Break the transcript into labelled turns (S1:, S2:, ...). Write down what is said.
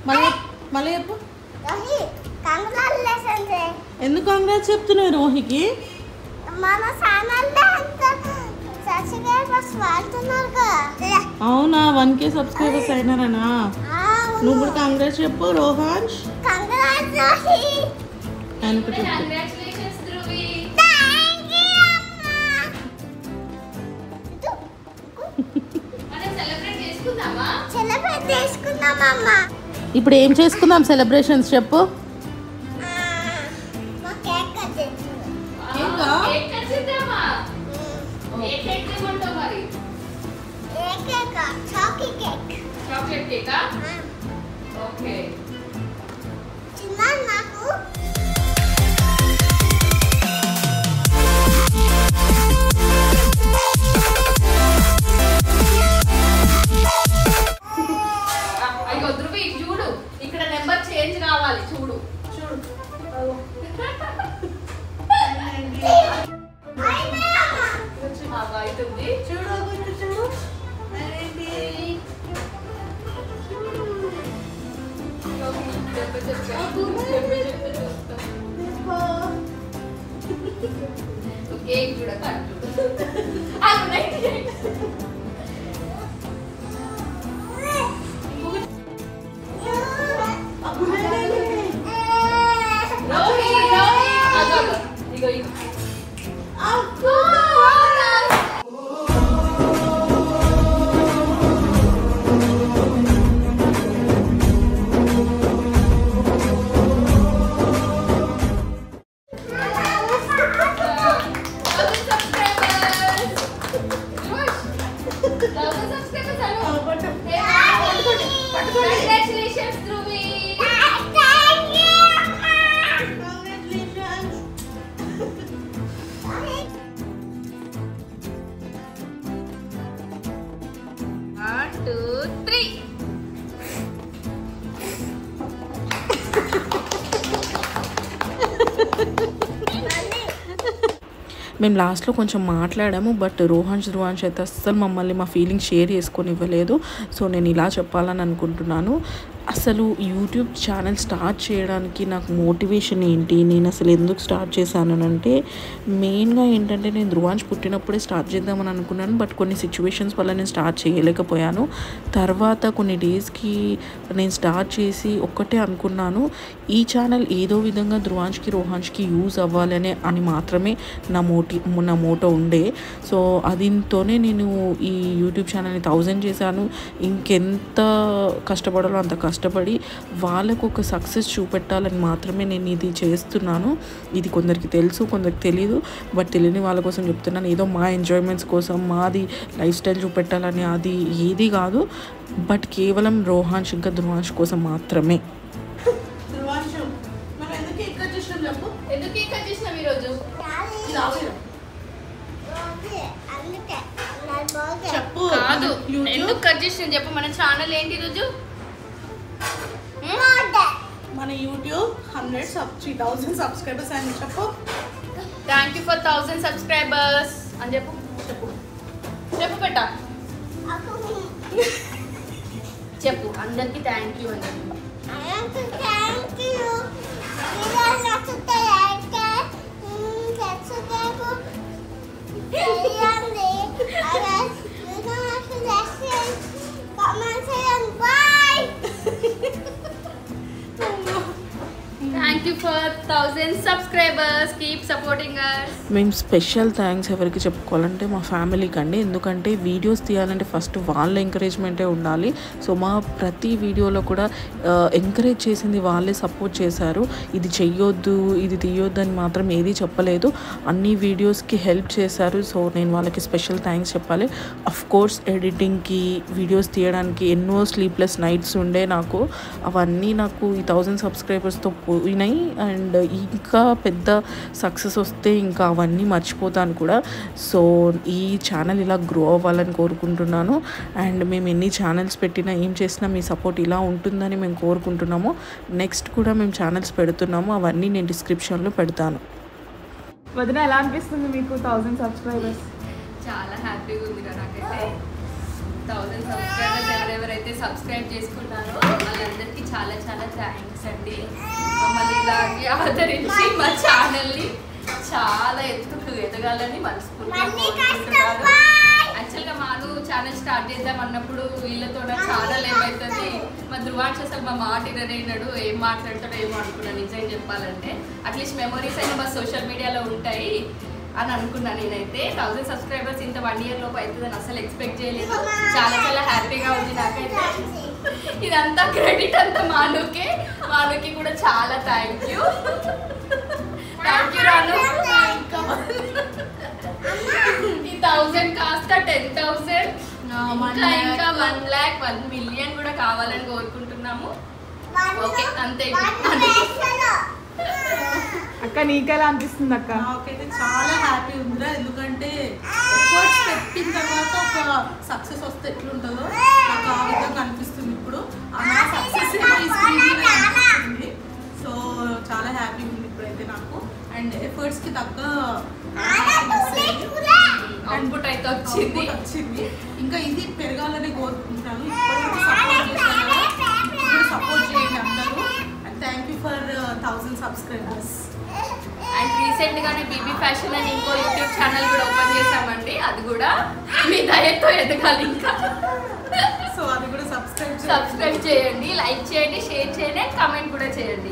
S1: మళ్ళీ చెప్పు. ఎందుకు కాంగ్రాట్స్ చెప్తున్నావు రోహికి? అవునా 1K సబ్స్క్రైబర్స్ అయినారనా? నువ్వు కూడా కాంగ్రాట్స్ చెప్పు రోహాన్స్. ఇప్పుడు ఏం చేసుకుందాం సెలబ్రేషన్స్ చెప్పు.
S2: చూడు ఇక్కడ నెంబర్ చేంజ్ కావాలి. చూడు కేక్ చూడ
S1: మేము లాస్ట్లో కొంచెం మాట్లాడాము, బట్ రువాంష్ అయితే అస్సలు మమ్మల్ని మా ఫీలింగ్స్ షేర్ చేసుకొని ఇవ్వలేదు. సో నేను ఇలా చెప్పాలని అనుకుంటున్నాను. అసలు యూట్యూబ్ ఛానల్ స్టార్ట్ చేయడానికి నాకు మోటివేషన్ ఏంటి, నేను అసలు ఎందుకు స్టార్ట్ చేశాను అంటే మెయిన్గా ఏంటంటే నేను రువాంష్ పుట్టినప్పుడే స్టార్ట్ చేద్దామని అనుకున్నాను, బట్ కొన్ని సిచ్యువేషన్స్ వల్ల నేను స్టార్ట్ చేయలేకపోయాను. తర్వాత కొన్ని డేస్కి నేను స్టార్ట్ చేసి ఒక్కటే అనుకున్నాను, ఈ ఛానల్ ఏదో విధంగా రువాంష్కి రోహాన్ష్కి యూజ్ అవ్వాలనే అని మాత్రమే నా మోటో ఉండే. సో అదితోనే నేను ఈ యూట్యూబ్ ఛానల్ని 1000 చేశాను. ఇంకెంత కష్టపడాలో అంత కష్టపడి వాళ్ళకు ఒక సక్సెస్ చూపెట్టాలని మాత్రమే నేను ఇది చేస్తున్నాను. ఇది కొందరికి తెలుసు, కొందరికి తెలియదు, బట్ తెలియని వాళ్ళ కోసం చెప్తున్నాను. ఏదో మా ఎంజాయ్మెంట్స్ కోసం, మాది లైఫ్ స్టైల్ చూపెట్టాలని అది ఏది కాదు, బట్ కేవలం రోహాన్ష్ ఇంకా ధృవాంష్ కోసం మాత్రమే.
S2: కాదు ఎందుకు కట్ చేసిన చెప్పు. మన ఛానల్ ఏంటి రోజు?
S1: మన యూట్యూబ్ 100,000 సబ్స్క్రైబర్స్ అని చెప్పు.
S2: థ్యాంక్ యూ ఫర్ 1000 సబ్స్క్రైబర్స్ అని చెప్పు. చెప్పు పెట్టా చెప్పు అందరికి థ్యాంక్ యూ అని చెప్పు. Thank you for 1000 subscribers. Keep supporting us.
S1: మేము స్పెషల్ థ్యాంక్స్ ఎవరికి చెప్పుకోవాలంటే మా ఫ్యామిలీకి అండి. ఎందుకంటే వీడియోస్ తీయాలంటే ఫస్ట్ వాళ్ళ ఎంకరేజ్మెంటే ఉండాలి. సో మా ప్రతి వీడియోలో కూడా ఎంకరేజ్ చేసింది వాళ్ళే, సపోర్ట్ చేశారు. ఇది చెయ్యొద్దు, ఇది తీయొద్దు అని మాత్రం ఏది చెప్పలేదు, అన్ని వీడియోస్కి హెల్ప్ చేశారు. సో నేను వాళ్ళకి స్పెషల్ థ్యాంక్స్ చెప్పాలి. అఫ్ కోర్స్ ఎడిటింగ్కి, వీడియోస్ తీయడానికి ఎన్నో స్లీప్లెస్ నైట్స్ ఉండే నాకు. అవన్నీ నాకు ఈ 1000 సబ్స్క్రైబర్స్తో పోయినాయి. అండ్ ఇంకా పెద్ద సక్సెస్ వస్తే ఇంకా అవన్నీ మర్చిపోతాను కూడా. సో ఈ ఛానల్ ఇలా గ్రో అవ్వాలని కోరుకుంటున్నాను. అండ్ మేము ఎన్ని ఛానల్స్ పెట్టినా ఏం చేసినా మీ సపోర్ట్ ఇలా ఉంటుందని మేము కోరుకుంటున్నాము. నెక్స్ట్ కూడా మేము ఛానల్స్ పెడుతున్నాము, అవన్నీ నేను డిస్క్రిప్షన్లో పెడతాను.
S3: వదిన ఎలా అనిపిస్తుంది మీకు 1000 సబ్స్క్రైబర్స్?
S2: చాలా హ్యాపీగా ఉంది కదా నాకైతే. 1000 సబ్స్క్రైబర్స్ ఎవరెవరైతే సబ్స్క్రైబ్ చేసుకున్నారో వాళ్ళందరికీ చాలా థ్యాంక్స్ అండి. మమ్మల్ని ఇలాగే ఆదరించి మా ఛానల్ని చాలా ఎత్తుకు ఎదగాలని మనస్ఫూర్తిగా కోరుకుంటున్నాను. యాక్చువల్గా మాను ఛానల్ స్టార్ట్ చేద్దాం అన్నప్పుడు వీళ్ళతో నా ఛానల్ ఏమవుతుంది, మా ధృవాంశ అసలు మా మాట వినడు, ఏం మాట్లాడతాడో ఏమో అనుకున్నాను. నిజంగా చెప్పాలంటే అట్లీస్ట్ మెమరీస్ అయినా మా సోషల్ మీడియాలో ఉంటాయి అని అనుకున్నాను. నేనైతే 1000 సబ్స్క్రైబర్స్ ఇంత 1 year లోపు అవుతుందని అసలు ఎక్స్పెక్ట్ చేయలేదు. చాలా చాలా హ్యాపీగా ఉంది నాకైతే. ఇదంతా క్రెడిట్ అంతా మానుకి కూడా చాలా థ్యాంక్ యూ రాను. ఈ 1000 కాస్త 10,000 ఇంకా 1 lakh 1 million కూడా కావాలని కోరుకుంటున్నాము. ఓకే అంతే.
S3: అక్క నీకెలా అనిపిస్తుంది అక్క?
S4: నాకైతే చాలా హ్యాపీ ఉందిరా, ఎందుకంటే ఎఫర్ట్స్ పెట్టిన తర్వాత ఒక సక్సెస్ వస్తే ఎట్లుంటుందో నాకు ఆ విధంగా అనిపిస్తుంది. ఇప్పుడు ఆ సక్సెస్ అనిపిస్తుంది. సో చాలా హ్యాపీ ఉంది ఇప్పుడైతే నాకు. అండ్ ఎఫర్ట్స్కి తగ్గ
S2: అవుట్పుట్ అయితే వచ్చింది.
S4: ఇంకా ఇది పెరగాలని కోరుకుంటున్నాను. ఇప్పుడు సపోర్ట్ చేయండి అందరూ. And thank you for 1000 subscribers.
S2: And recent గానే బీబీ ఫ్యాషన్ అని ఇంకో యూట్యూబ్ ఛానల్ కూడా ఓపెన్ చేసామండి. అది కూడా మీ దయతో ఎదగాలి ఇంకా.
S4: సో అది కూడా సబ్స్క్రైబ్
S2: చేయండి, లైక్ చేయండి, షేర్ చేయండి, కామెంట్ కూడా చేయండి.